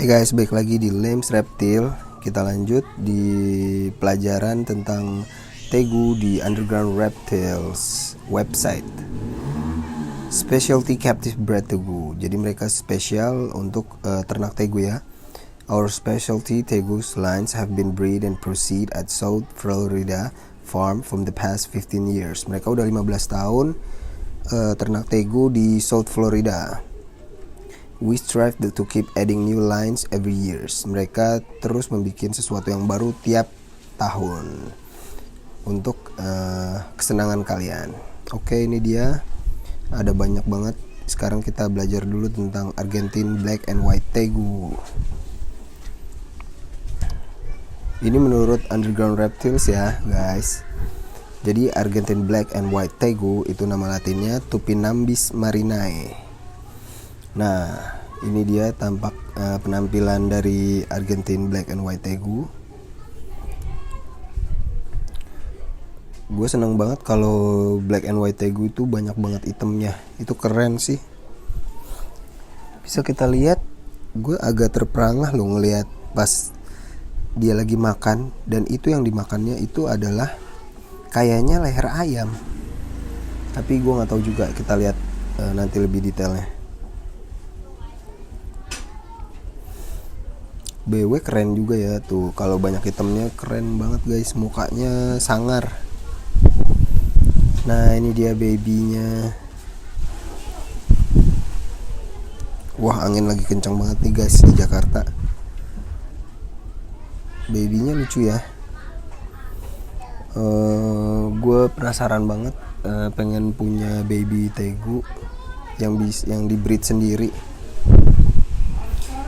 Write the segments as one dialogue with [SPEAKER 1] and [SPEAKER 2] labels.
[SPEAKER 1] Hai guys, balik lagi di lymsreptiles. Kita lanjut di pelajaran tentang tegu di Underground Reptiles website. Specialty captive bred tegu. Jadi mereka spesial untuk ternak tegu ya. Our specialty tegu lines have been bred and proceed at South Florida farm from the past 15 years. Mereka udah 15 tahun ternak tegu di South Florida. We strive to keep adding new lines every year. Mereka terus membuat sesuatu yang baru tiap tahun untuk kesenangan kalian. Oke, ini dia. Ada banyak banget. Sekarang kita belajar dulu tentang Argentine Black and White Tegu. Ini menurut Underground Reptiles ya, guys. Jadi Argentine Black and White Tegu itu nama latinnya Tupinambis marinae. Nah, ini dia tampak penampilan dari Argentine Black and White Tegu. Gue seneng banget kalau Black and White Tegu itu banyak banget itemnya. Itu keren sih. Bisa kita lihat, gue agak terperangah loh ngelihat pas dia lagi makan. Dan itu yang dimakannya itu adalah kayaknya leher ayam. Tapi gue nggak tahu juga, kita lihat nanti lebih detailnya. BW keren juga ya tuh, kalau banyak itemnya keren banget guys, mukanya sangar. Nah ini dia babynya. Wah angin lagi kencang banget nih guys di Jakarta. Babynya lucu ya. Gue penasaran banget, pengen punya baby tegu yang di breed sendiri.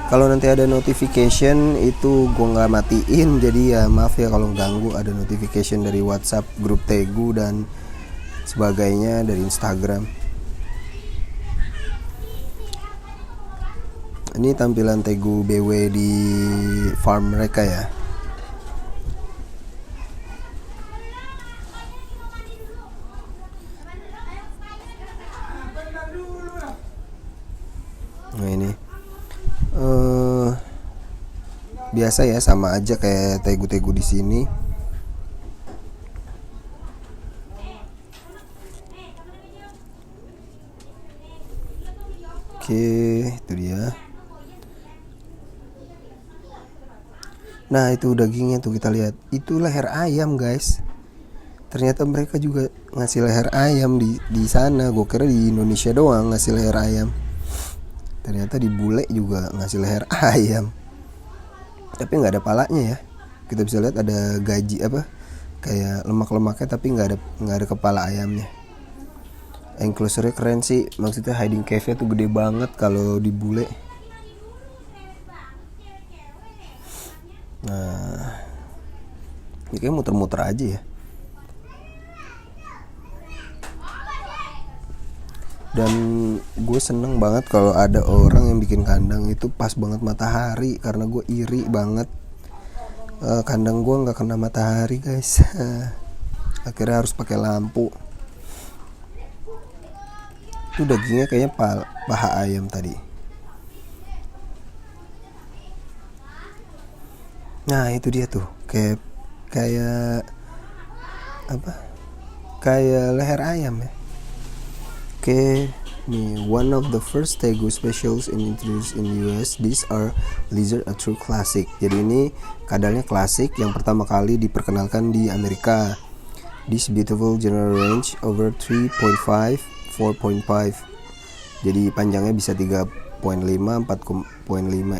[SPEAKER 1] Kalau nanti ada notification itu gue nggak matiin, jadi ya maaf ya kalau ganggu. Ada notification dari WhatsApp, grup tegu dan sebagainya, dari Instagram. Ini tampilan tegu BW di farm mereka ya. Nah ini biasa ya, sama aja kayak tegu-tegu di sini. Oke, itu dia. Nah, itu dagingnya tuh kita lihat. Itu leher ayam, guys. Ternyata mereka juga ngasih leher ayam di sana. Gue kira di Indonesia doang ngasih leher ayam. Ternyata di bule juga ngasih leher ayam. Tapi nggak ada palanya ya. Kita bisa lihat ada gaji kayak lemak-lemaknya, tapi nggak ada kepala ayamnya. Enclosure-nya keren sih, maksudnya hiding cave-nya tuh gede banget kalau di bule. Nah, ini kayak muter-muter aja ya. Dan gue seneng banget kalau ada orang yang bikin kandang itu pas banget matahari, karena gue iri banget. Kandang gue nggak kena matahari guys. Akhirnya harus pakai lampu. Itu dagingnya kayaknya paha ayam tadi. Nah itu dia tuh, kayak leher ayam ya. Oke, nih one of the first tegu specials introduced in US. These are lizard, a true classic. Jadi ini kadalnya klasik yang pertama kali diperkenalkan di Amerika. This beautiful general range over 3.5, 4.5. Jadi panjangnya bisa 3.5, 4.5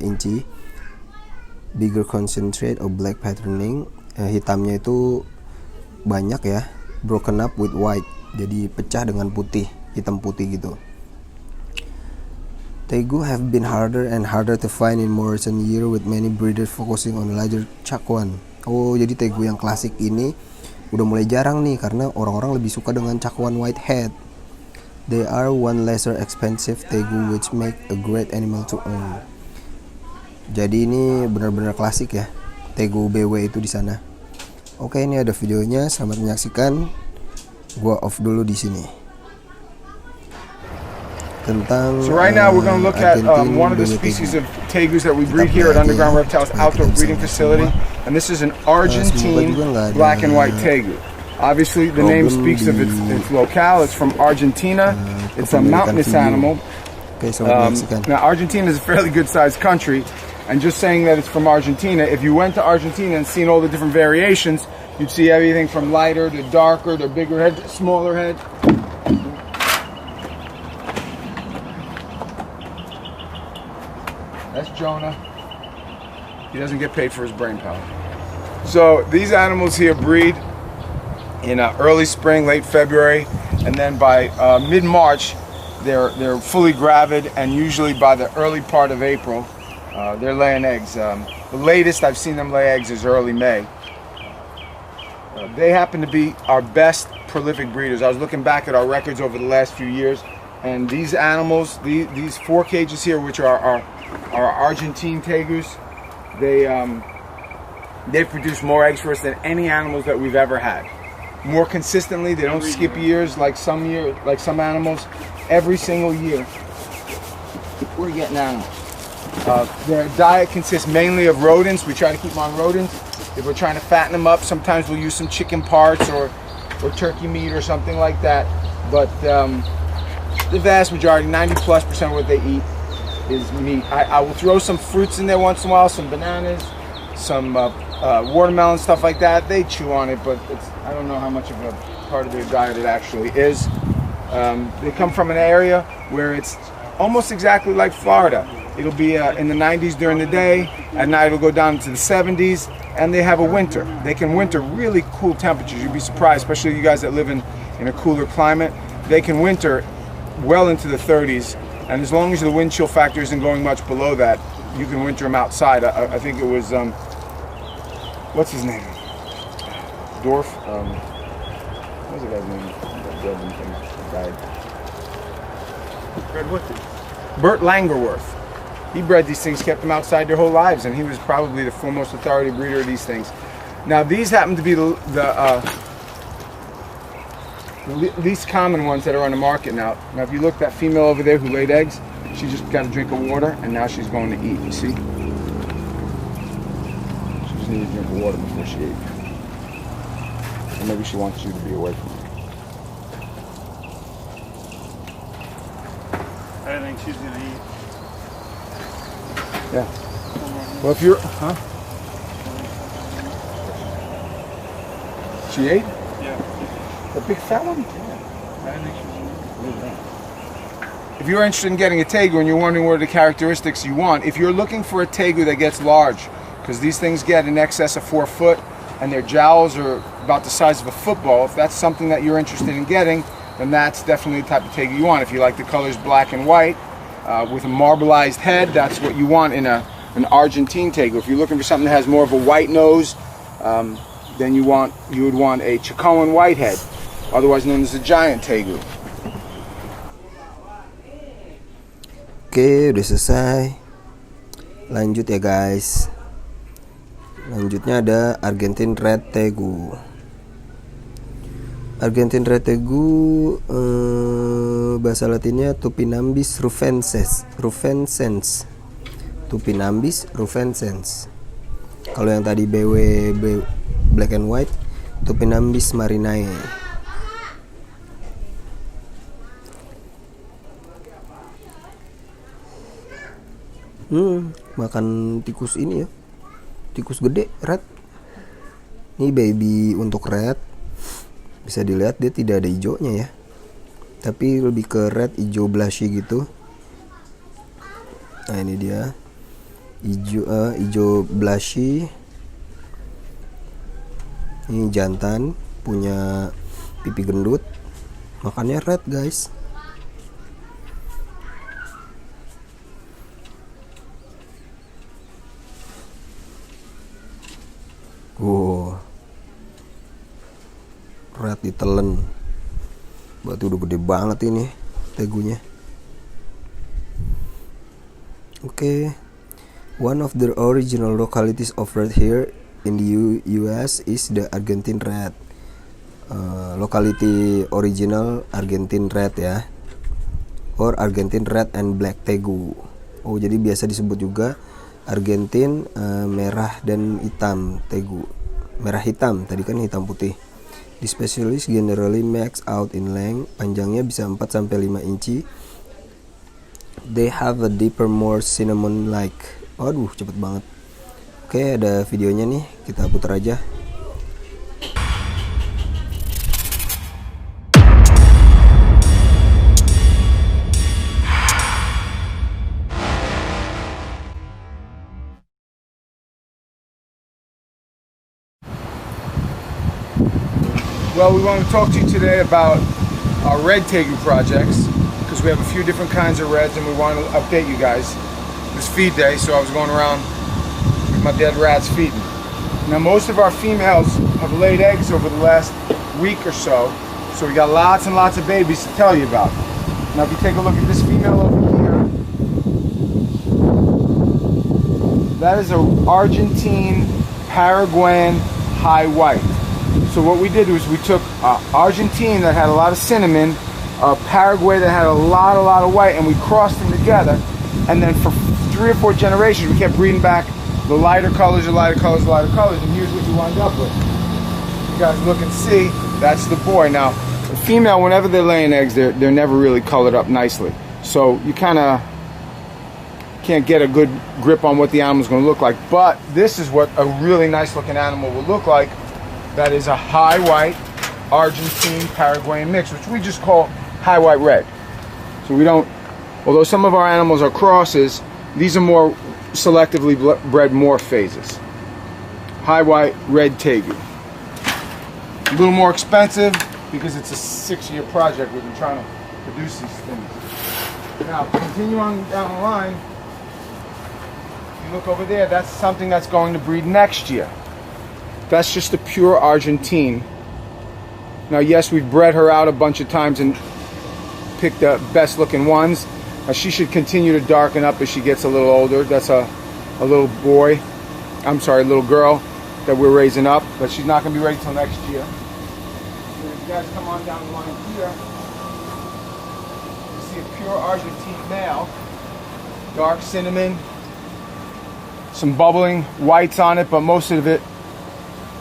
[SPEAKER 1] inci. Bigger concentrate of black patterning. Hitamnya itu banyak ya. Broken up with white. Jadi pecah dengan putih. Hitam putih gitu. Tegu have been harder and harder to find in more recent year, with many breeders focusing on larger cakuan. Oh, jadi tegu yang klasik ini udah mulai jarang nih karena orang-orang lebih suka dengan cakuan whitehead. They are one lesser expensive tegu which make a great animal to own. Jadi ini benar-benar klasik ya, tegu BW itu di sana. Oke, ini ada videonya. Selamat menyaksikan. Gua off dulu di sini. tentang
[SPEAKER 2] So right now we're going to look at
[SPEAKER 1] Argentine
[SPEAKER 2] one of the
[SPEAKER 1] Tegu.
[SPEAKER 2] species of tegus that we breed here at Underground Reptiles Outdoor Breeding Facility, and this is an Argentine black and white tegu. Obviously, the name speaks of its locale. It's from Argentina. It's a mountainous animal. Now, Argentina is a fairly good-sized country, and just saying that it's from Argentina, if you went to Argentina and seen all the different variations, you'd see everything from lighter to darker to bigger head to smaller head. That's Jonah. He doesn't get paid for his brain power. So these animals here breed in early spring, late February, and then by mid-March, they're fully gravid, and usually by the early part of April, they're laying eggs. The latest I've seen them lay eggs is early May. They happen to be our best prolific breeders. I was looking back at our records over the last few years, and these animals, these 4 cages here, which are our Argentine tegus, they've produced more eggs for us than any animals that we've ever had. More consistently, they don't skip years like some animals. Every single year, we're getting animals. Their diet consists mainly of rodents. We try to keep them on rodents. If we're trying to fatten them up, sometimes we'll use some chicken parts or turkey meat or something like that. But the vast majority, 90+% of what they eat is meat. I will throw some fruits in there once in a while, some bananas, some watermelon, stuff like that. They chew on it, but I don't know how much of a part of their diet it actually is. They come from an area where it's almost exactly like Florida. It'll be in the 90s during the day, at night it'll go down to the 70s, and they have a winter. They can winter really cool temperatures. You'd be surprised, especially you guys that live in a cooler climate. They can winter well into the 30s, and as long as the wind chill factor isn't going much below that, you can winter them outside. I think it was, what's his name? Dorf? What was the guy's name? Died. Bert Langerworth. He bred these things, kept them outside their whole lives, and he was probably the foremost authority breeder of these things. Now, these happen to be the least common ones that are on the market now. Now, if you look, that female over there who laid eggs, she just got a drink of water, and now she's going to eat. You see? She just needed a drink of water before she ate. Or maybe she wants you to be away from her.
[SPEAKER 3] I think she's gonna eat.
[SPEAKER 2] Yeah. Well, if you're, She ate?
[SPEAKER 3] Yeah.
[SPEAKER 2] The big fat one?
[SPEAKER 3] I think she's gonna eat.
[SPEAKER 2] If you're interested in getting a tegu and you're wondering what are the characteristics you want, if you're looking for a tegu that gets large, because these things get in excess of 4 foot and their jowls are about the size of a football, if that's something that you're interested in getting, then that's definitely the type of tegu you want. If you like the colors black and white with a marbleized head, that's what you want in an Argentine tegu. If you're looking for something that has more of a white nose, then you would want a Choco white head, otherwise known as a giant tegu.
[SPEAKER 1] Oke, udah selesai. Lanjut ya guys. Lanjutnya ada Argentine Red Tegu. Argentine Red Tegu bahasa latinnya Tupinambis rufensens. Tupinambis rufensens. Kalau yang tadi BW black and white, Tupinambis marinae. Makan tikus ini ya. Tikus gede, red. Ini baby untuk red. Bisa dilihat dia tidak ada hijaunya ya. Tapi lebih ke red, hijau blushy gitu. Nah, ini dia. Hijau blushy. Ini jantan, punya pipi gendut. Makannya red, guys. Red ditelen. Berarti udah gede banget ini tegunya. Oke. One of the original localities offered here in the US is the Argentine Red. Locality original Argentine Red ya. or Argentine Red and Black Tegu. Oh, jadi biasa disebut juga Argentine merah dan hitam Tegu. Merah hitam, tadi kan hitam putih. The specialist generally max out in length, panjangnya bisa 4-5 inci. They have a deeper, more cinnamon-like. Waduh, cepet banget. Oke, ada videonya nih, kita putar aja.
[SPEAKER 2] Well, we want to talk to you today about our red tegu projects because we have a few different kinds of reds and we want to update you guys. This feed day, so I was going around with my dead rats feeding. Now, most of our females have laid eggs over the last week or so we got lots and lots of babies to tell you about. Now, if you take a look at this female over here, that is an Argentine Paraguayan high white. So what we did was we took Argentine that had a lot of cinnamon, Paraguay that had a lot of white, and we crossed them together. And then for 3 or 4 generations, we kept breeding back the lighter colors, and here's what you wind up with. You guys look and see, that's the boy. Now, the female, whenever they're laying eggs, they're never really colored up nicely. So you kind of can't get a good grip on what the animal's going to look like. But this is what a really nice looking animal will look like. That is a high white Argentine Paraguayan mix, which we just call high white red. So we don't, although some of our animals are crosses, these are more selectively bred morph phases. High white red tegu. A little more expensive because it's a 6-year project. We've been trying to produce these things. Now, continue on down the line. If you look over there, that's something that's going to breed next year. That's just a pure Argentine. Now, yes, we've bred her out a bunch of times and picked the best looking ones. She should continue to darken up as she gets a little older. That's a little boy, I'm sorry, a little girl that we're raising up, but she's not going to be ready till next year. So if you guys come on down the line here, you see a pure Argentine male, dark cinnamon, some bubbling whites on it, but most of it,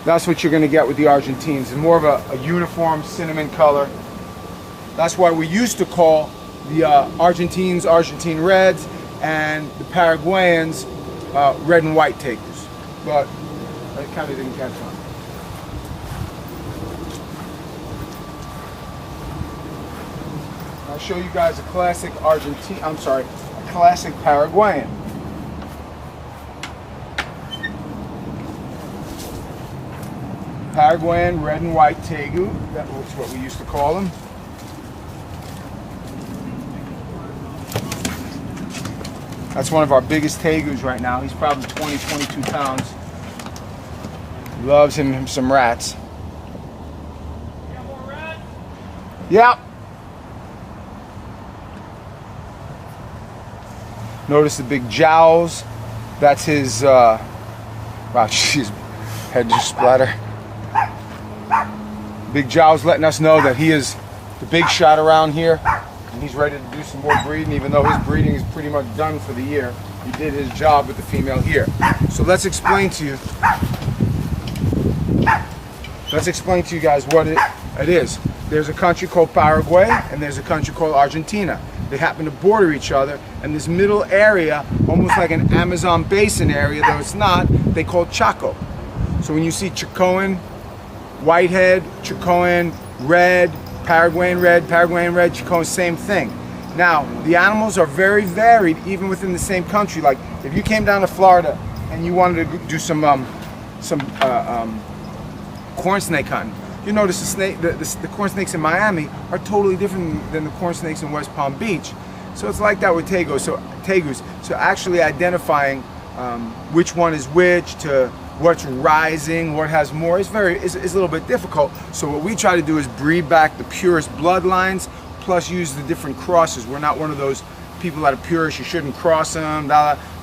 [SPEAKER 2] that's what you're going to get with the Argentines. It's more of a uniform cinnamon color. That's why we used to call the Argentines Argentine Reds and the Paraguayans red and white tegus. But it kind of didn't catch on. I'll show you guys a classic a classic Paraguayan. Paraguayan red and white tegu, that was what we used to call them. That's one of our biggest tegus right now. He's probably 20, 22 pounds. Loves him some rats.
[SPEAKER 3] You got more rats?
[SPEAKER 2] Yep. Notice the big jowls. That's his, wow, jeez, head just splatter. Big jowls letting us know that he is the big shot around here. And he's ready to do some more breeding, even though his breeding is pretty much done for the year. He did his job with the female here. So let's explain to you guys what it is. There's a country called Paraguay and there's a country called Argentina. They happen to border each other, and this middle area, almost like an Amazon basin area, though it's not, they call Choco. So when you see Chocoan whitehead, Chocoan red, Paraguayan red, Chocoan, same thing. Now, the animals are very varied even within the same country. Like, if you came down to Florida and you wanted to do some corn snake hunting, you notice the corn snakes in Miami are totally different than the corn snakes in West Palm Beach. So it's like that with tegus. So actually identifying which one is which, to what's rising, what has more, is a little bit difficult. So what we try to do is breed back the purest bloodlines, plus use the different crosses. We're not one of those people that are purists, you shouldn't cross them.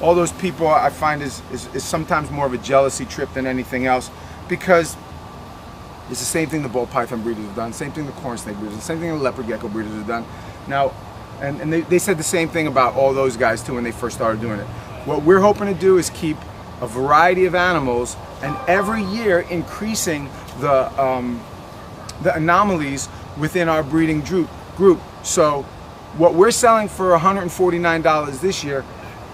[SPEAKER 2] All those people I find is sometimes more of a jealousy trip than anything else, because it's the same thing the ball python breeders have done, same thing the corn snake breeders, the same thing the leopard gecko breeders have done. Now, And they said the same thing about all those guys too when they first started doing it. What we're hoping to do is keep a variety of animals, and every year increasing the anomalies within our breeding group. So what we're selling for $149 this year,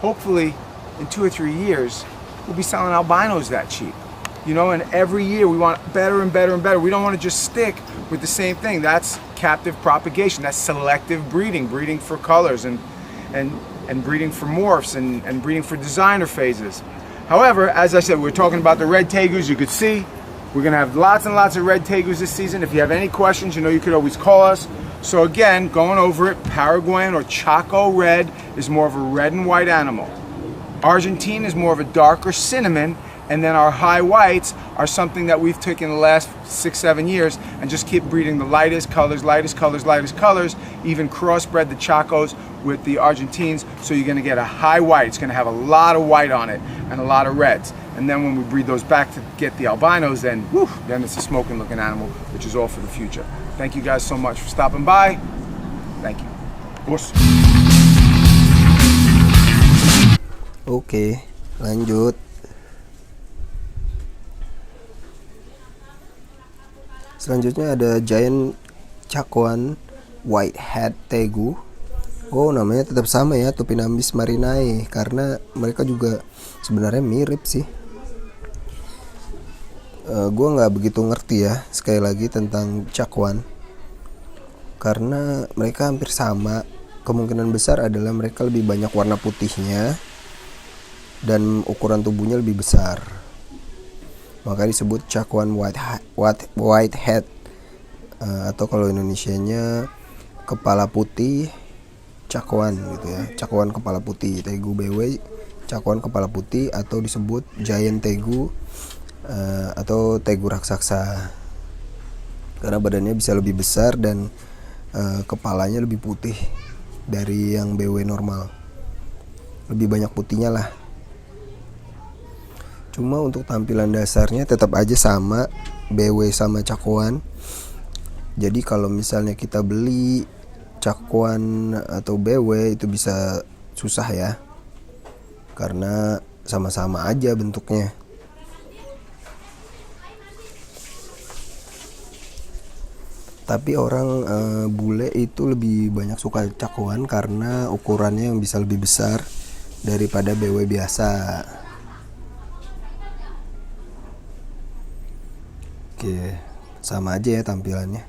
[SPEAKER 2] hopefully in 2 or 3 years, we'll be selling albinos that cheap. You know, and every year we want better and better and better. We don't want to just stick with the same thing. That's captive propagation. That's selective breeding, breeding for colors and breeding for morphs and breeding for designer phases. However, as I said, we're talking about the red tegus. You could see we're going to have lots and lots of red tegus this season. If you have any questions, you know you could always call us. So again, going over it, Paraguayan or Choco red is more of a red and white animal. Argentine is more of a darker cinnamon. And then our high whites are something that we've taken the last 6-7 years and just keep breeding the lightest colors, even crossbred the Chacos with the Argentines. So you're gonna get a high white. It's gonna have a lot of white on it and a lot of reds. And then when we breed those back to get the albinos, then whew, then it's a smoking looking animal, which is all for the future. Thank you guys so much for stopping by. Thank you. Bos.
[SPEAKER 1] Oke, lanjut. Selanjutnya ada giant cakuan white-head tegu. Oh, namanya tetap sama ya, Tupinambis marinae, karena mereka juga sebenarnya mirip sih. Gue nggak begitu ngerti ya, sekali lagi tentang cakuan, karena mereka hampir sama. Kemungkinan besar adalah mereka lebih banyak warna putihnya dan ukuran tubuhnya lebih besar. Maka disebut cakuan white-head, atau kalau Indonesianya kepala putih cakuan gitu ya, cakuan kepala putih, tegu BW cakuan kepala putih, atau disebut giant tegu atau tegu raksasa karena badannya bisa lebih besar dan kepalanya lebih putih dari yang BW normal, lebih banyak putihnya lah. Cuma untuk tampilan dasarnya tetap aja sama, BW sama cakuan. Jadi kalau misalnya kita beli cakuan atau BW itu bisa susah ya, karena sama-sama aja bentuknya. Tapi orang bule itu lebih banyak suka cakuan karena ukurannya yang bisa lebih besar daripada BW biasa. Oke, sama aja ya tampilannya.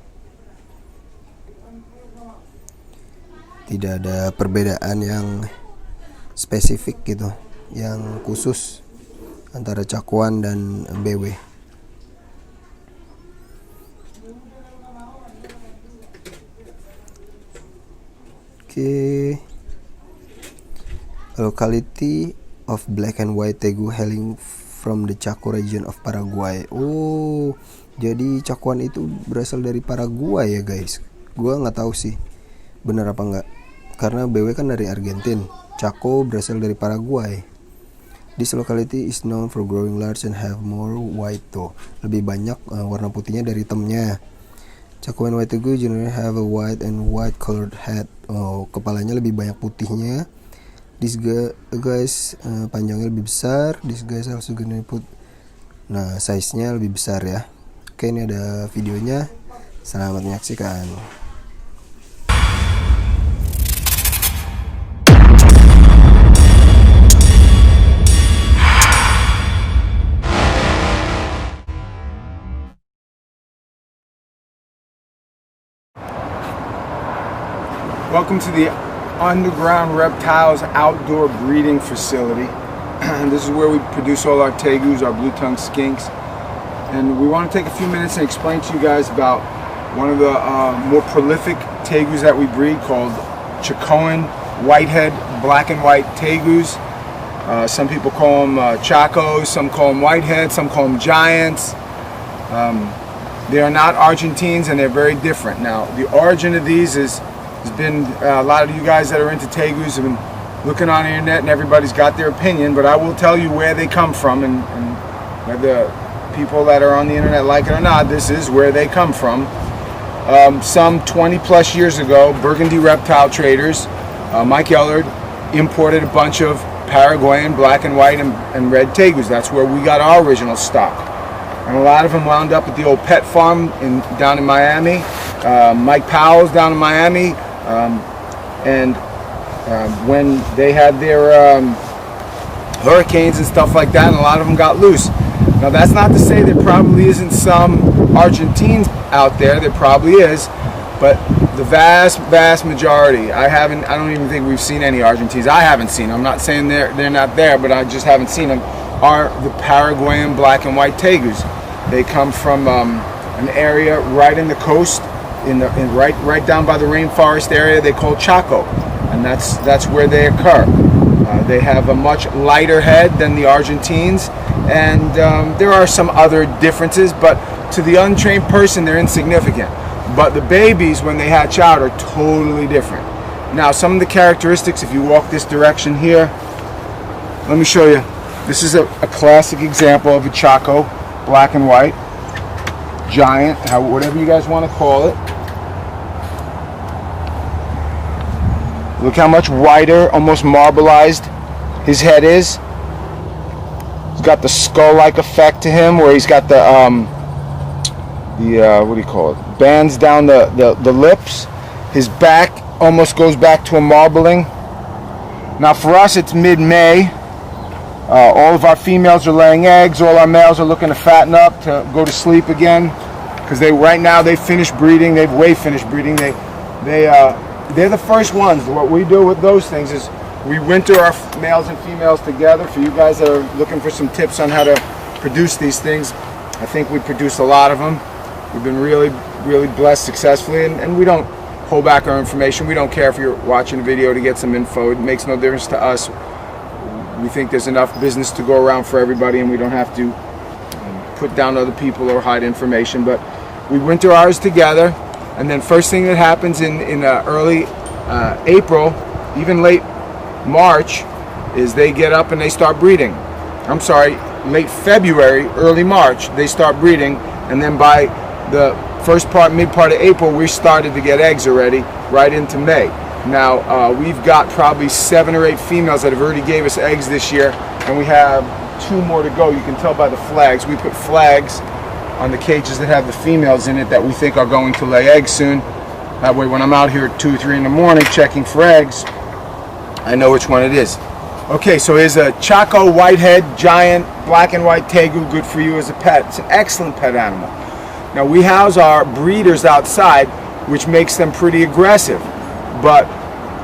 [SPEAKER 1] Tidak ada perbedaan yang spesifik gitu, yang khusus antara cakuan dan BW. Oke. Locality of black and white tegu hailing from the Chaco region of Paraguay. Oh, jadi cakuan itu berasal dari Paraguay ya guys. Gua nggak tahu sih benar apa nggak, karena BW kan dari Argentina. Chaco berasal dari Paraguay. This locality is known for growing large and have more white though. Lebih banyak warna putihnya dari hitamnya. Chaco and white tegu generally have a white and white colored head. Oh, kepalanya lebih banyak putihnya. This guys panjangnya lebih besar. This guys also gonna put. Nah, size-nya lebih besar ya. Oke, ini ada videonya. Selamat menyaksikan.
[SPEAKER 2] Welcome to the Underground Reptiles outdoor breeding facility. This is where we produce all our tegus, our blue-tongued skinks. And we want to take a few minutes and explain to you guys about one of the more prolific tegus that we breed called Chocoan whitehead black and white tegus. Some people call them Chacos, some call them whiteheads, some call them giants. They are not Argentines and they're very different. Now, the origin of these has been a lot of you guys that are into tegus have been looking on the internet and everybody's got their opinion, but I will tell you where they come from, and whether people that are on the internet like it or not, this is where they come from. some 20 plus years ago, Burgundy reptile traders, Mike Ellard, imported a bunch of Paraguayan black and white and red tegus. That's where we got our original stock. And a lot of them wound up at the old pet farm down in Miami. Mike Powell's down in Miami. When they had their hurricanes and stuff like that, and a lot of them got loose. Now that's not to say there probably isn't some Argentines out there. There probably is, but the vast majority, I don't even think we've seen any Argentines. I haven't seen them. I'm not saying they're not there, but I just haven't seen them. Are the Paraguayan black and white tegus. They come from an area right in the coast, right down by the rainforest area they call Choco, and that's where they occur. They have a much lighter head than the Argentines, and there are some other differences, but to the untrained person they're insignificant. But the babies, when they hatch out, are totally different. Now, some of the characteristics, if you walk this direction here, let me show you. This is a classic example of a Choco, black and white, giant, whatever you guys want to call it. Look how much whiter, almost marbleized his head is. He's got the skull-like effect to him, where he's got the what do you call it? Bands down the lips. His back almost goes back to a marbling. Now for us, it's mid-May. All of our females are laying eggs. All our males are looking to fatten up to go to sleep again, because right now they finished breeding. They've way finished breeding. They're the first ones. What we do with those things is we winter our males and females together. For you guys that are looking for some tips on how to produce these things, I think we produce a lot of them. We've been really blessed successfully, and we don't hold back our information. We don't care if you're watching a video to get some info. It makes no difference to us. We think there's enough business to go around for everybody, and we don't have to put down other people or hide information. But we winter ours together, and then first thing that happens in early April, even late March, is they get up and they start breeding. I'm sorry, late February, early March, they start breeding, and then by the mid part of April, we started to get eggs already, right into May. Now, we've got probably 7 or 8 females that have already gave us eggs this year, and we have 2 more to go. You can tell by the flags. We put flags on the cages that have the females in it that we think are going to lay eggs soon. That way, when I'm out here at 2 or 3 in the morning checking for eggs, I know which one it is. Okay, so here's a Choco whitehead, giant, black and white tegu, good for you as a pet. It's an excellent pet animal. Now, we house our breeders outside, which makes them pretty aggressive. But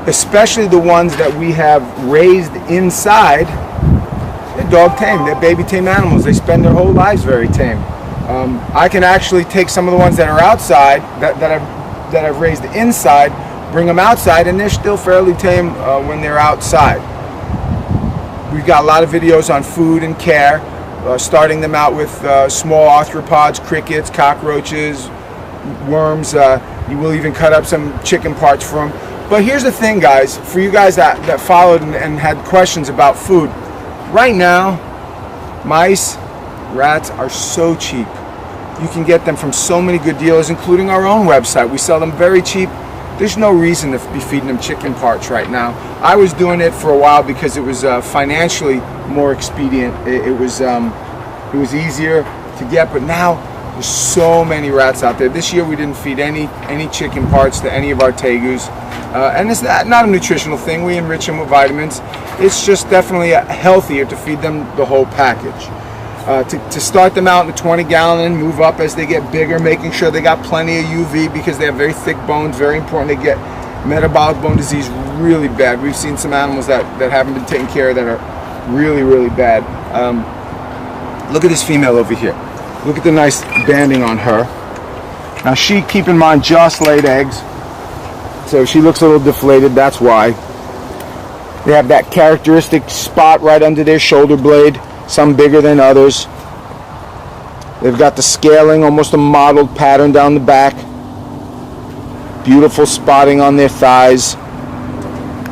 [SPEAKER 2] especially the ones that we have raised inside, they're dog tame. They're baby tame animals. They spend their whole lives very tame. I can actually take some of the ones that are outside, that I've raised inside, bring them outside, and they're still fairly tame when they're outside. We've got a lot of videos on food and care, starting them out with small arthropods, crickets, cockroaches, worms. You will even cut up some chicken parts for them. But here's the thing, guys, for you guys that followed and had questions about food. Right now, mice, rats are so cheap. You can get them from so many good dealers, including our own website. We sell them very cheap. There's no reason to be feeding them chicken parts right now. I was doing it for a while because it was financially more expedient. It was easier to get, but now there's so many rats out there. This year we didn't feed any chicken parts to any of our tegus. And it's not a nutritional thing. We enrich them with vitamins. It's just definitely healthier to feed them the whole package. To start them out in the 20-gallon and move up as they get bigger, making sure they got plenty of UV because they have very thick bones. Very important. They get metabolic bone disease really bad. We've seen some animals that haven't been taken care of that are really bad. Look at this female over here. Look at the nice banding on her. Now she, keep in mind, just laid eggs. So she looks a little deflated, that's why. They have that characteristic spot right under their shoulder blade, some bigger than others. They've got the scaling, almost a mottled pattern down the back. Beautiful spotting on their thighs.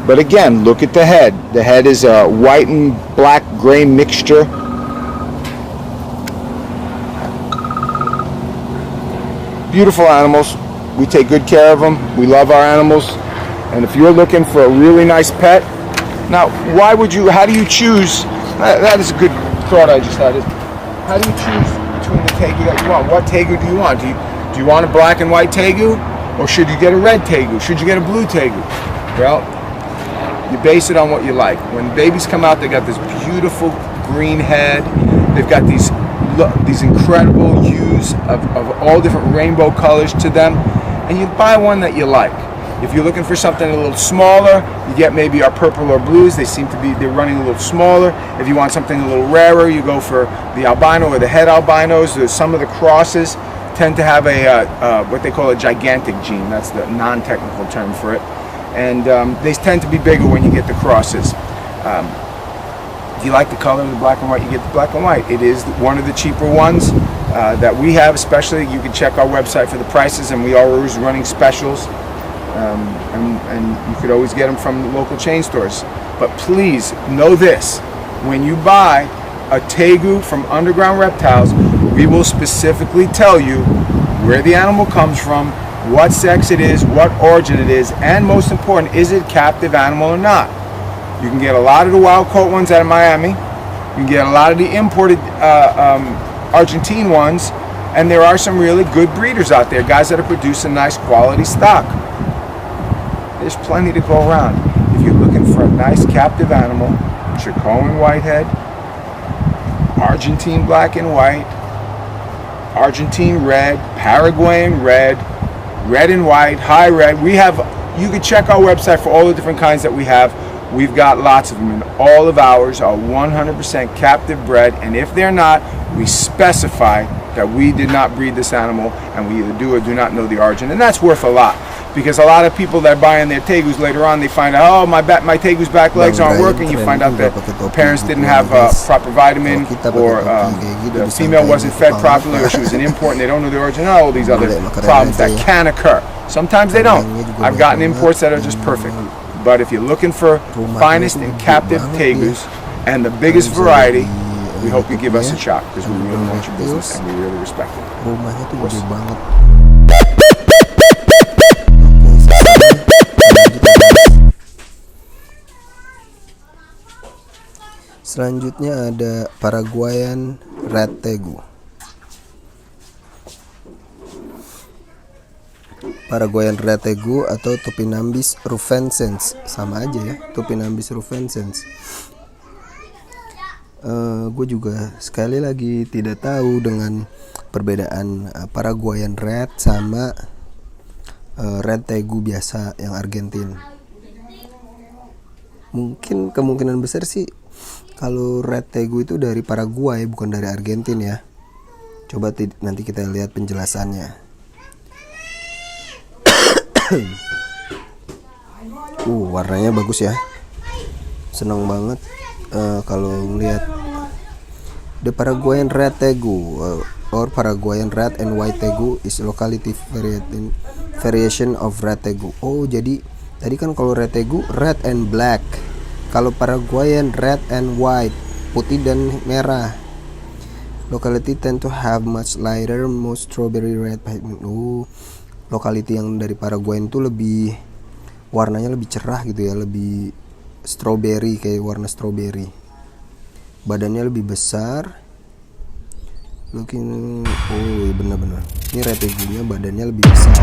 [SPEAKER 2] But again, look at the head. The head is a white and black gray mixture. Beautiful animals. We take good care of them. We love our animals. And if you're looking for a really nice pet, now how do you choose? That is a good thought I just had. How do you choose between the tegu that you want? What tegu do you want? Do you want a black and white tegu? Or should you get a red tegu? Should you get a blue tegu? Well, you base it on what you like. When babies come out, they got this beautiful green head. They've got these incredible hues of all different rainbow colors to them. And you buy one that you like. If you're looking for something a little smaller, you get maybe our purple or blues. They're running a little smaller. If you want something a little rarer, you go for the albino or the head albinos. Some of the crosses tend to have what they call a gigantic gene. That's the non-technical term for it. And they tend to be bigger when you get the crosses. If you like the color of the black and white, you get the black and white. It is one of the cheaper ones that we have, especially. You can check our website for the prices, and we are always running specials. And you could always get them from local chain stores. But please know this: when you buy a tegu from Underground Reptiles, we will specifically tell you where the animal comes from, what sex it is, what origin it is, and most important, is it a captive animal or not? You can get a lot of the wild caught ones out of Miami. You can get a lot of the imported Argentine ones, and there are some really good breeders out there, guys that are producing nice quality stock. There's plenty to go around. If you're looking for a nice captive animal, Choco and whitehead, Argentine black and white, Argentine red, Paraguayan red, red and white, high red. You can check our website for all the different kinds that we have. We've got lots of them, and all of ours are 100% captive bred, and if they're not, we specify that we did not breed this animal, and we either do or do not know the origin, and that's worth a lot. Because a lot of people that are buying their tegus later on, they find out, oh, my tegu's back legs aren't working. You find out that the parents didn't have proper vitamin, or the female wasn't fed properly, or she was an import and they don't know the origin. All these other problems that can occur. Sometimes they don't. I've gotten imports that are just perfect. But if you're looking for finest and captive tegus and the biggest variety, we hope you give us a shot, because we really want your business and we really respect it.
[SPEAKER 1] Rumahnya tuh gede banget. Selanjutnya ada Paraguayan Red Tegu. Paraguayan Red Tegu atau Tupinambis rufescens, sama aja ya, Tupinambis rufescens. Gue juga sekali lagi tidak tahu dengan perbedaan Paraguayan Red sama Red Tegu biasa yang Argentin. Mungkin kemungkinan besar sih kalau Red Tegu itu dari Paraguay, bukan dari Argentina ya. Coba nanti kita lihat penjelasannya. Warnanya bagus ya. Senang banget kalau lihat the Paraguayan Red Tegu or Paraguayan Red and White Tegu is locality variation of Red Tegu. Oh, jadi tadi kan kalau Red Tegu red and black. Kalau Paraguayan red and white, putih dan merah. Locality tend to have much lighter, more strawberry red pigment. Locality yang dari Paraguayan itu lebih warnanya lebih cerah gitu ya, lebih strawberry, kayak warna strawberry. Badannya lebih besar. Benar-benar. Ini Red Tegunya badannya lebih besar.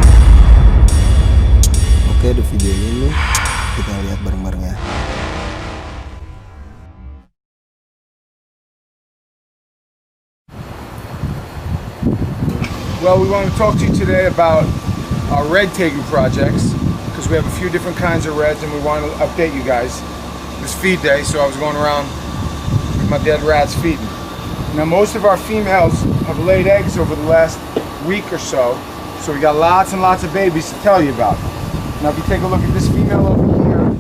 [SPEAKER 1] Oke, di video ini kita lihat bareng-bareng ya.
[SPEAKER 2] Well, we want to talk to you today about our Red Tegu projects, because we have a few different kinds of reds, and we want to update you guys. It was feed day, so I was going around with my dead rats feeding. Now, most of our females have laid eggs over the last week or so we got lots and lots of babies to tell you about. Now, if you take a look at this female over here,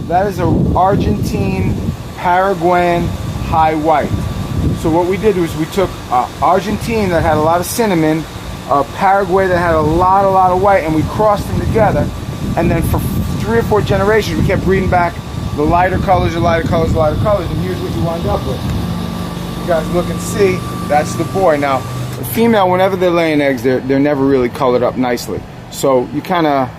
[SPEAKER 2] that is an Argentine Paraguayan high white. So what we did was we took Argentine that had a lot of cinnamon, Paraguay that had a lot of white, and we crossed them together. And then for 3 or 4 generations, we kept breeding back the lighter colors, and here's what you wind up with. You guys look and see, that's the boy. Now, The female, whenever they're laying eggs, they're never really colored up nicely. So you kind of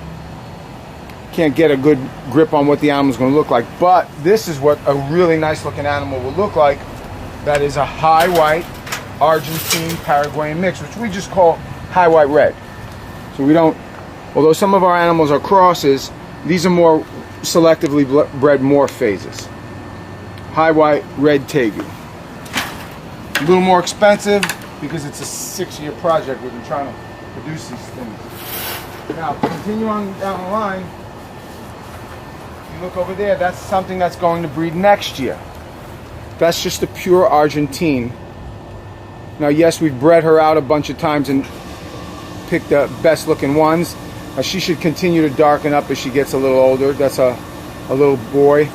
[SPEAKER 2] can't get a good grip on what the animal's going to look like. But this is what a really nice looking animal will look like. That is a high white Argentine Paraguayan mix, which we just call high white red. So we don't, although some of our animals are crosses, these are more selectively bred morph phases. High white red tegu. A little more expensive because it's a 6-year project. We've been trying to produce these things. Now, continue on down the line. If you look over there, that's something that's going to breed next year. That's just a pure Argentine. Now, yes, we've bred her out a bunch of times and picked the best looking ones. She should continue to darken up as she gets a little older. That's a little boy,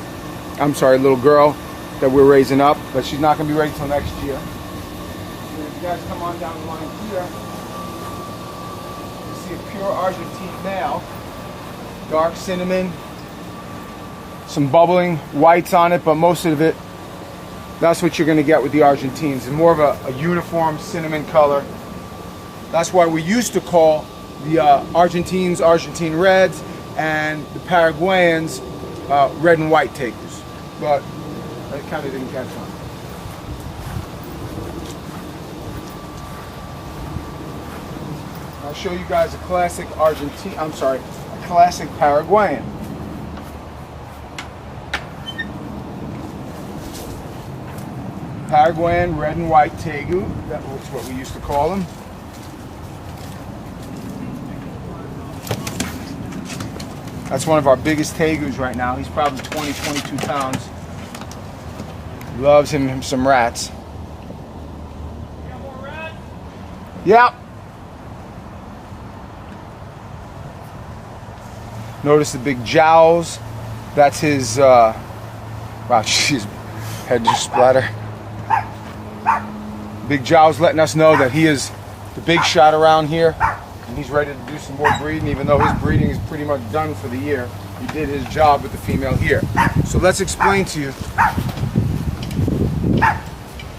[SPEAKER 2] I'm sorry, a little girl that we're raising up, but she's not going to be ready till next year. And if you guys come on down the line here, you see a pure Argentine male, dark cinnamon, some bubbling whites on it, but most of it, that's what you're going to get with the Argentines. It's more of a uniform cinnamon color. That's why we used to call the Argentines Argentine Reds and the Paraguayans red and white tegus. But I kind of didn't catch on. I'll show you guys a classic a classic Paraguayan. Paraguayan red and white tegu, that was what we used to call them. That's one of our biggest tegus right now. He's probably 20, 22 pounds. Loves him some rats.
[SPEAKER 3] You got more rats?
[SPEAKER 2] Yep. Notice the big jowls. That's his, wow, jeez, head just splatter. Big jowls letting us know that he is the big shot around here. And he's ready to do some more breeding, even though his breeding is pretty much done for the year. He did his job with the female here. So let's explain to you.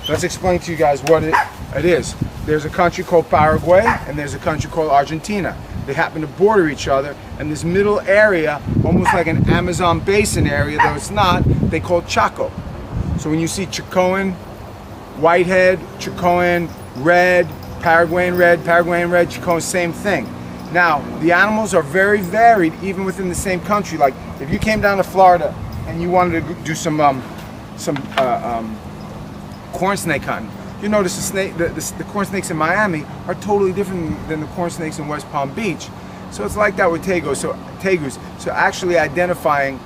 [SPEAKER 2] Let's explain to you guys what it is. There's a country called Paraguay and there's a country called Argentina. They happen to border each other, and this middle area, almost like an Amazon basin area, though it's not, they call Choco. So when you see Chocoan whitehead, Chocoan red, Paraguayan red, Chocoan, same thing. Now, the animals are very varied even within the same country. Like, if you came down to Florida and you wanted to do some corn snake hunting, you notice the corn snakes in Miami are totally different than the corn snakes in West Palm Beach. So it's like that with tegus. So actually identifying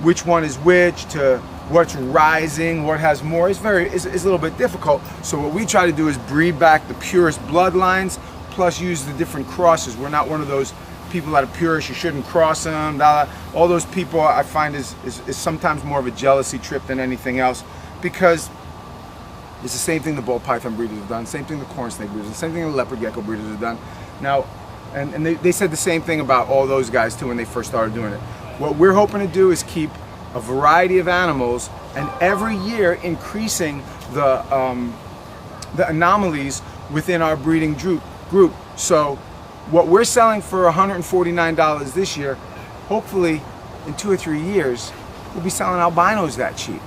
[SPEAKER 2] which one is which, to what's rising, what has more, is a little bit difficult. So what we try to do is breed back the purest bloodlines, plus use the different crosses. We're not one of those people that are purists, you shouldn't cross them, all those people I find is sometimes more of a jealousy trip than anything else, because it's the same thing the ball python breeders have done, same thing the corn snake breeders, the same thing the leopard gecko breeders have done. Now, and they said the same thing about all those guys too when they first started doing it. What we're hoping to do is keep a variety of animals, and every year increasing the anomalies within our breeding group. So what we're selling for $149 this year, hopefully in 2 or 3 years, we'll be selling albinos that cheap.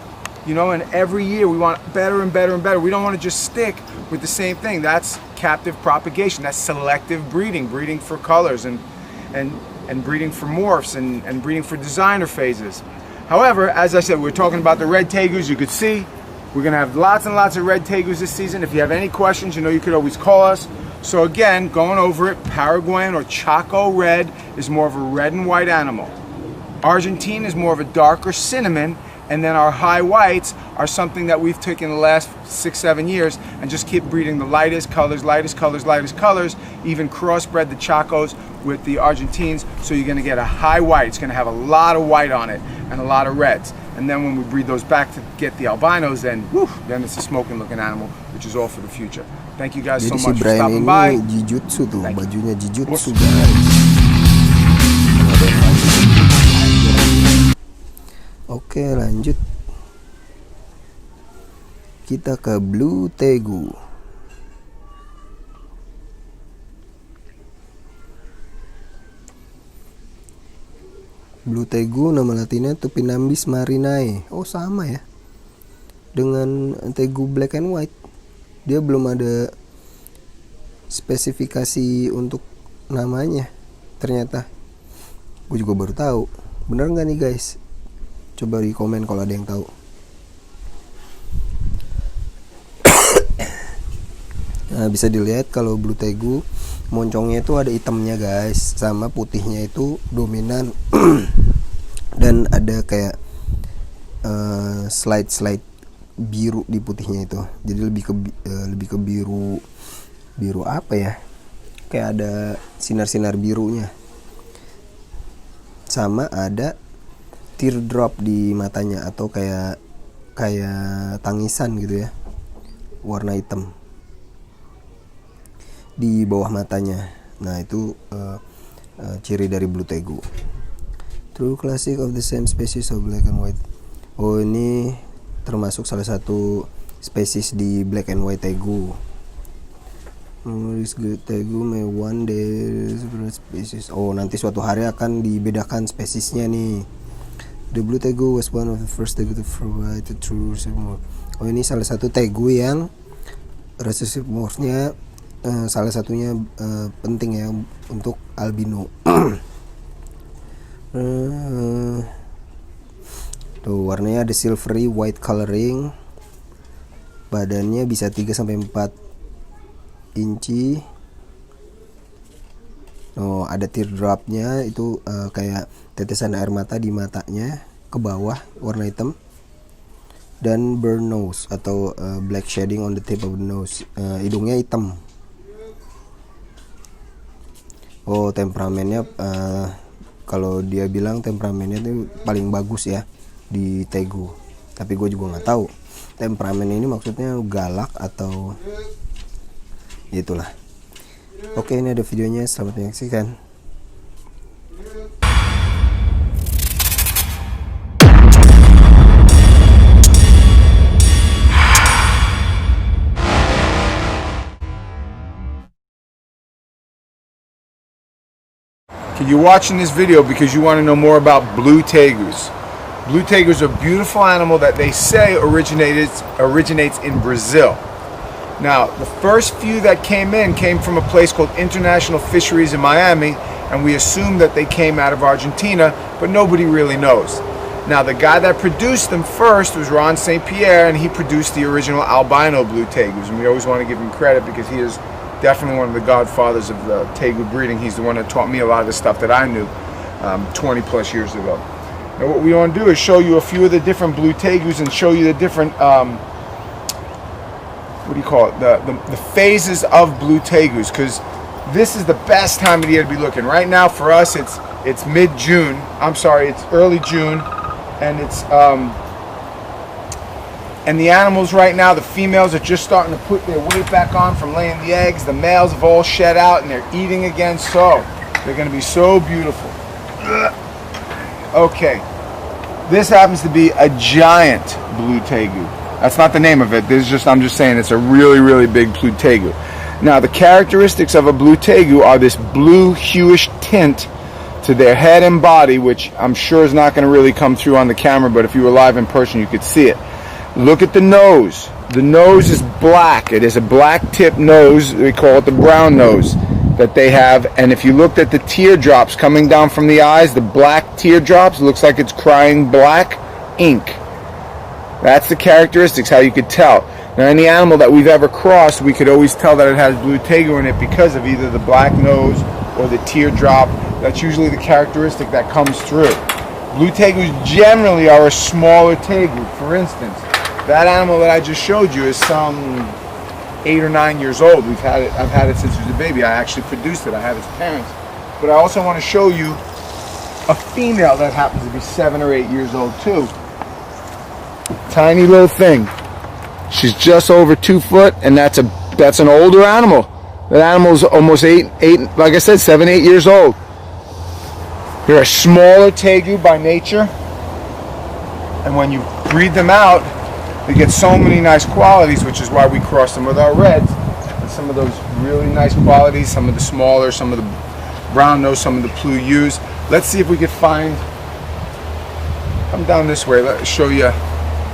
[SPEAKER 2] You know, and every year we want better and better and better. We don't want to just stick with the same thing. That's captive propagation. That's selective breeding for colors and breeding for morphs and breeding for designer phases. However, as I said, we're talking about the red tegus. You could see we're going to have lots and lots of red tegus this season. If you have any questions, you know you could always call us. So again, going over it, Paraguayan or Choco red is more of a red and white animal. Argentine is more of a darker cinnamon. And then our high whites are something that we've taken the last 6-7 years and just keep breeding the lightest colors, even crossbred the Chacos with the Argentines. So you're gonna get a high white. It's gonna have a lot of white on it and a lot of reds. And then when we breed those back to get the albinos, then it's a smoking looking animal, which is all for the future. Thank you guys so
[SPEAKER 1] Jadi si
[SPEAKER 2] much for
[SPEAKER 1] Brian
[SPEAKER 2] stopping
[SPEAKER 1] ini
[SPEAKER 2] by.
[SPEAKER 1] jujutsu tuh,
[SPEAKER 2] Thank you.
[SPEAKER 1] bajunya jujutsu
[SPEAKER 2] Bos.
[SPEAKER 1] guys. Oke, lanjut. Kita ke blue tegu. Blue Tegu nama latinnya Tupinambis marinae. Oh sama ya dengan tegu black and white. Dia belum ada spesifikasi untuk namanya ternyata. Gue juga baru tahu. Bener nggak nih guys? Coba di komen kalau ada yang tahu. Nah, bisa dilihat kalau Blue Tegu moncongnya itu ada hitamnya guys, sama putihnya itu dominan. Dan ada kayak slide biru di putihnya itu. Jadi lebih ke biru apa ya? Kayak ada sinar-sinar birunya. Sama ada teardrop di matanya atau kayak tangisan gitu ya. Warna hitam di bawah matanya. Nah itu ciri dari Blue Tegu. True classic of the same species of black and white. Oh ini termasuk salah satu spesies di black and white tegu. This good tegu may one day species. Oh nanti suatu hari akan dibedakan spesiesnya nih. The Blue Tegu was one of the first tegu to provide the true recessive morph. Oh ini salah satu tegu yang recessive morphnya salah satunya penting ya untuk albino. Tuh warnanya ada silvery white coloring. Badannya bisa 3-4 inci. Oh ada teardropnya itu kayak tetesan air mata di matanya ke bawah warna hitam. Dan burn nose atau black shading on the tip of the nose. Hidungnya hitam. Oh temperamennya kalau dia bilang temperamennya itu paling bagus ya di tegu. Tapi gue juga nggak tahu temperamen ini maksudnya galak atau itulah. Oke ini ada videonya, selamat menyaksikan.
[SPEAKER 2] You're watching this video because you want to know more about blue tegus. Blue tegus are a beautiful animal that they say originates in Brazil. Now, the first few that came from a place called International Fisheries in Miami, and we assume that they came out of Argentina, but nobody really knows. Now, the guy that produced them first was Ron St. Pierre, and he produced the original albino blue tegus, and we always want to give him credit because he is definitely one of the godfathers of the tegu breeding. He's the one that taught me a lot of the stuff that I knew 20 plus years ago. Now what we want to do is show you a few of the different blue tegus and show you the different what do you call it, the phases of blue tegus, because this is the best time of the year to be looking. Right now for us it's mid-June. I'm sorry, it's early June, and it's and the animals right now, the females are just starting to put their weight back on from laying the eggs. The males have all shed out and they're eating again, so they're going to be so beautiful. Okay, this happens to be a giant blue tegu. That's not the name of it. I'm just saying it's a really, really big blue tegu. Now, the characteristics of a blue tegu are this blue hueish tint to their head and body, which I'm sure is not going to really come through on the camera, but if you were live in person, you could see it. Look at the nose. The nose is black. It is a black tip nose. We call it the brown nose that they have. And if you looked at the teardrops coming down from the eyes, the black teardrops, looks like it's crying black ink. That's the characteristics, how you could tell. Now, any animal that we've ever crossed, we could always tell that it has blue tegu in it because of either the black nose or the teardrop. That's usually the characteristic that comes through. Blue tegus generally are a smaller tegu. For instance, that animal that I just showed you is some 8 or 9 years old. I've had it since it was a baby. I actually produced it. I have its parents. But I also want to show you a female that happens to be 7 or 8 years old too. Tiny little thing. She's just over 2 foot, and that's an older animal. That animal's almost 8, like I said, 7, 8 years old. They're a smaller tegu by nature, and when you breed them out, they get so many nice qualities, which is why we cross them with our reds. And some of those really nice qualities, some of the smaller, some of the brown nose, some of the blue hues. Let's see if we can find Come down this way. Let me show you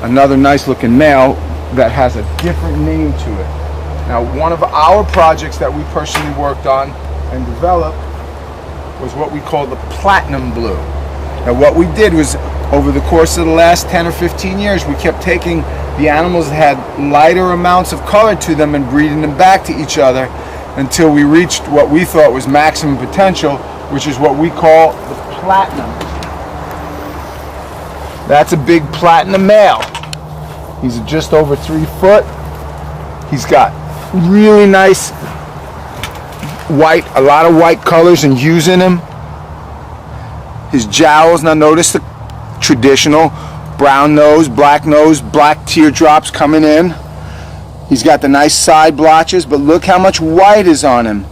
[SPEAKER 2] another nice looking male that has a different name to it. Now, one of our projects that we personally worked on and developed was what we call the platinum blue. Now, what we did was, over the course of the last 10 or 15 years, we kept taking the animals that had lighter amounts of color to them and breeding them back to each other until we reached what we thought was maximum potential, which is what we call the platinum. That's a big platinum male. He's just over 3 foot. He's got really nice white, a lot of white colors and hues in him. His jowls, now notice the traditional brown nose, black teardrops coming in. He's got the nice side blotches, but look how much white is on him.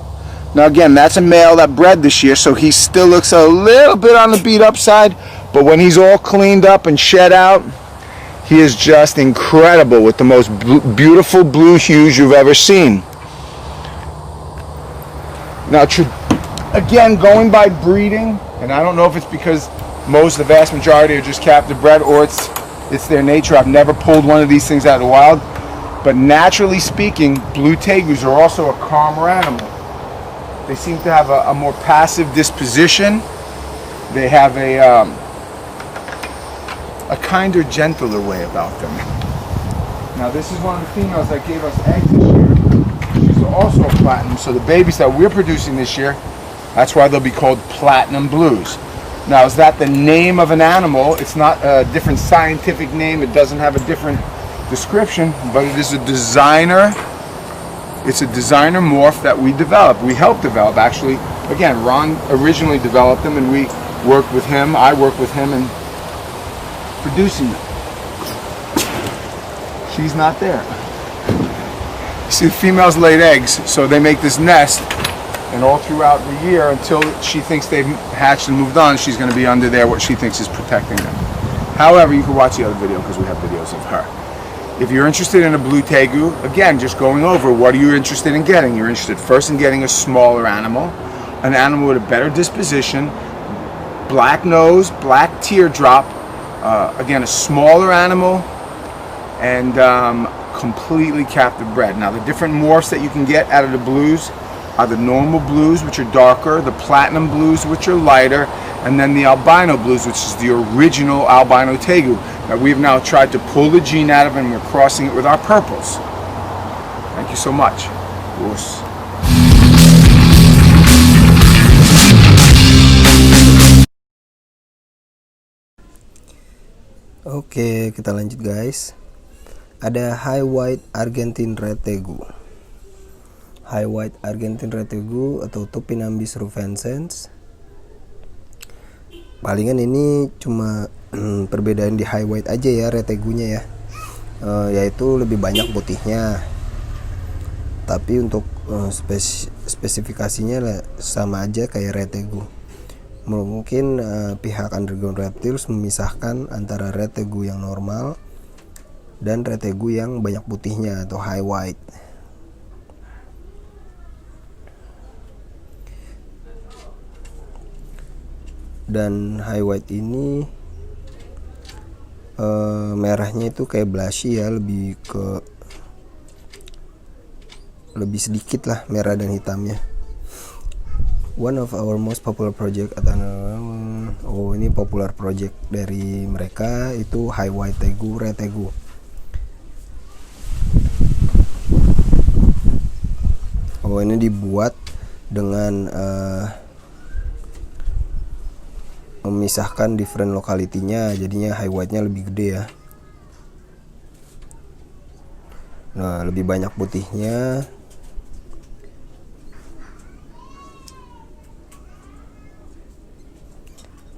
[SPEAKER 2] Now again, that's a male that bred this year, so he still looks a little bit on the beat up side, but when he's all cleaned up and shed out, he is just incredible with the most beautiful blue hues you've ever seen. Now, again, going by breeding, and I don't know if it's because the vast majority are just captive bred or it's their nature. I've never pulled one of these things out of the wild, but naturally speaking, blue tegus are also a calmer animal. They seem to have a more passive disposition. They have a kinder, gentler way about them. Now, this is one of the females that gave us eggs this year. She's also a platinum, so the babies that we're producing this year, that's why they'll be called platinum blues. Now, is that the name of an animal? It's not a different scientific name. It doesn't have a different description, but it is a designer. It's a designer morph that we developed. We helped develop, actually. Again, Ron originally developed them, and we worked with him. I worked with him in producing them. She's not there. See, the females laid eggs, so they make this nest, and all throughout the year, until she thinks they've hatched and moved on, she's going to be under there, what she thinks is protecting them. However, you can watch the other video because we have videos of her. If you're interested in a blue tegu, again, just going over, what are you interested in getting? You're interested first in getting a smaller animal, an animal with a better disposition, black nose, black teardrop, again, a smaller animal, and completely captive bred. Now, the different morphs that you can get out of the blues are the normal blues, which are darker, the platinum blues, which are lighter, and then the albino blues, which is the original albino tegu that we've now tried to pull the gene out of, and we're crossing it with our purples. Thank you so much. Us.
[SPEAKER 1] Oke, kita lanjut guys. Ada High White Argentine Red Tegu. High White Argentine Red Tegu atau Tupinambis rufescens. Palingan ini cuma perbedaan di High White aja ya, Red Tegunya ya. Yaitu lebih banyak putihnya. Tapi untuk spesifikasinya sama aja kayak Red Tegu. Mungkin pihak Underground Reptiles memisahkan antara Red Tegu yang normal dan Red Tegu yang banyak putihnya atau High White. Dan High White ini merahnya itu kayak blushy ya, lebih sedikit lah merah dan hitamnya. One of our most popular project ini popular project dari mereka itu High White Tegu, Red Tegu. Ini dibuat dengan memisahkan different locality-nya, jadinya High White-nya lebih gede ya. Nah, lebih banyak putihnya.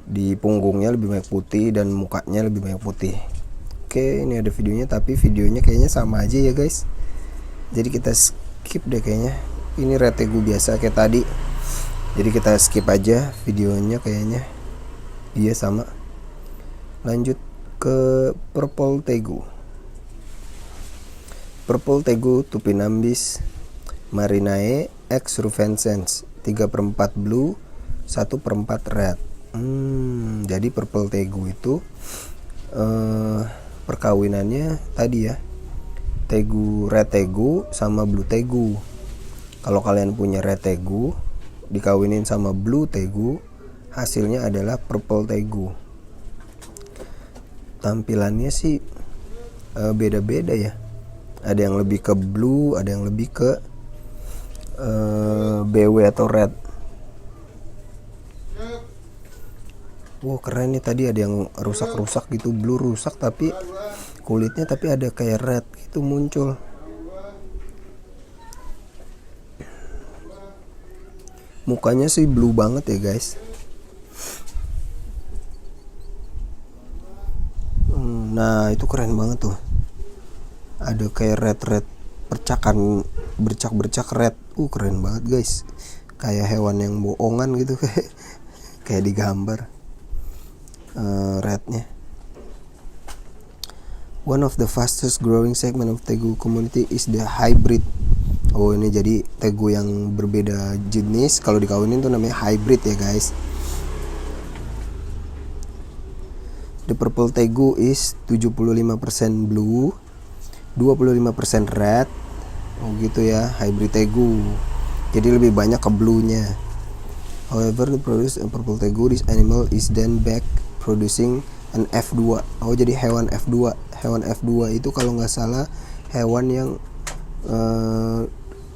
[SPEAKER 1] Di punggungnya lebih banyak putih dan mukanya lebih banyak putih. Oke, ini ada videonya, tapi videonya kayaknya sama aja ya guys. Jadi kita skip deh kayaknya. Ini Red Tegu biasa kayak tadi. Jadi kita skip aja videonya kayaknya. Iya sama. Lanjut ke Purple Tegu. Purple Tegu Tupinambis marinae X rufescens 3/4 blue 1/4 red. Jadi Purple Tegu itu perkawinannya tadi ya, tegu red tegu sama blue tegu. Kalau kalian punya red tegu dikawinin sama blue tegu, hasilnya adalah purple tegu. Tampilannya sih beda-beda ya. Ada yang lebih ke blue, ada yang lebih ke BW atau red. Wow, keren nih, tadi ada yang rusak-rusak gitu, blue rusak tapi kulitnya tapi ada kayak red gitu muncul. Mukanya sih blue banget ya guys. Nah itu keren banget tuh. Ada kayak red percakan, bercak red. Keren banget guys. Kayak hewan yang bohongan gitu kayak digambar. Rednya. One of the fastest growing segment of tegu community is the hybrid. Oh ini jadi tegu yang berbeda jenis, kalau dikawinin tuh namanya hybrid ya guys. The purple tegu is 75% blue, 25% red. Oh gitu ya, hybrid tegu. Jadi lebih banyak ke blue-nya. However, the produce purple tegu, this animal is then back producing an F2. Oh jadi hewan F2. Hewan F2 itu kalau nggak salah hewan yang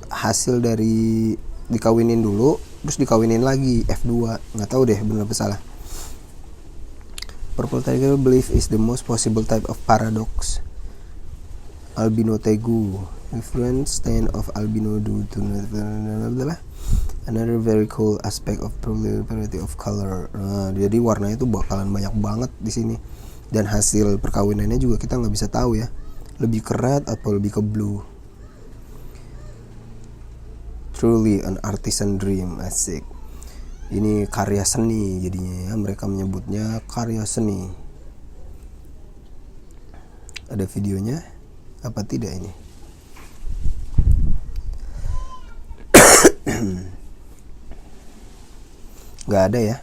[SPEAKER 1] hasil dari dikawinin dulu terus dikawinin lagi F2. Nggak tahu deh benar apa salah. Purple tegu belief is the most possible type of paradox albino tegu. Influence stand of albino due to another very cool aspect of variety of color. Jadi warnanya itu bakalan banyak banget di sini. Dan hasil perkawinannya juga kita nggak bisa tahu ya, lebih ke red atau lebih ke blue. Truly an artisan dream, asik. Ini karya seni jadinya ya, mereka menyebutnya karya seni. Ada videonya apa tidak ini? Nggak ada ya.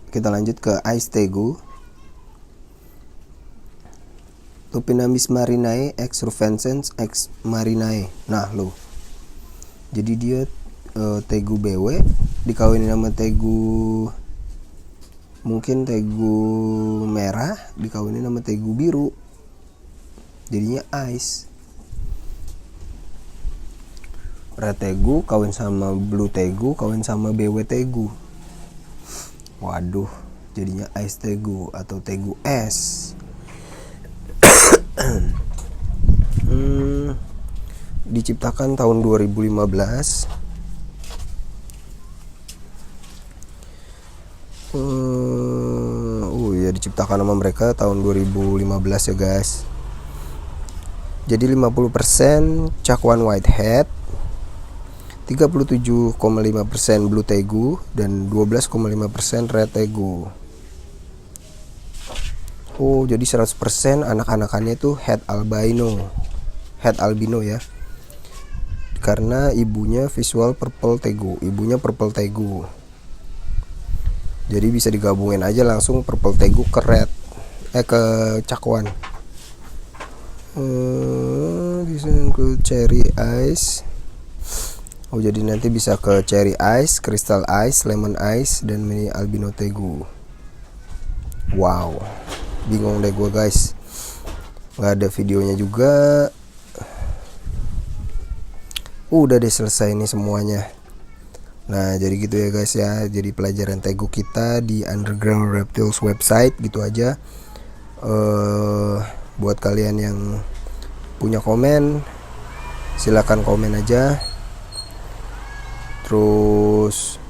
[SPEAKER 1] Kita lanjut ke ice tegu. Topinamis marinae ex rufensens ex marinae. Nah lo, jadi dia tegu BW dikawinin sama tegu, mungkin tegu merah dikawinin sama tegu biru, jadinya ice. Red tegu kawin sama blue tegu kawin sama BW tegu. Waduh, jadinya ice tegu atau tegu es. Diciptakan tahun 2015. Ya diciptakan sama mereka tahun 2015 ya guys. Jadi 50% cakwan whitehead, 37,5% blue tegu dan 12,5% red tegu. Oh, jadi 100% anak-anakannya itu head albino ya. Karena ibunya visual purple tegu, ibunya purple tegu. Jadi bisa digabungin aja langsung purple tegu ke red, ke cakwan. This include cherry ice. Oh jadi nanti bisa ke cherry ice, crystal ice, lemon ice, dan mini albino tegu. Wow, bingung deh gue guys, nggak ada videonya juga. Udah deh selesai nih semuanya. Nah jadi gitu ya guys ya, jadi pelajaran tegu kita di Underground Reptiles website gitu aja. Buat kalian yang punya komen, silakan komen aja. Terus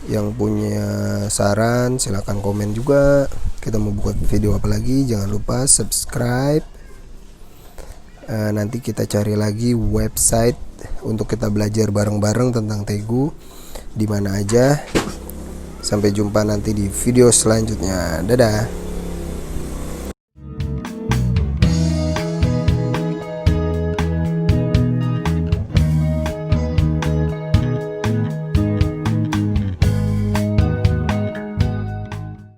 [SPEAKER 1] yang punya saran silakan komen juga. Kita mau buat video apa lagi, jangan lupa subscribe. Nanti kita cari lagi website untuk kita belajar bareng-bareng tentang tegu di mana aja. Sampai jumpa nanti di video selanjutnya. Dadah.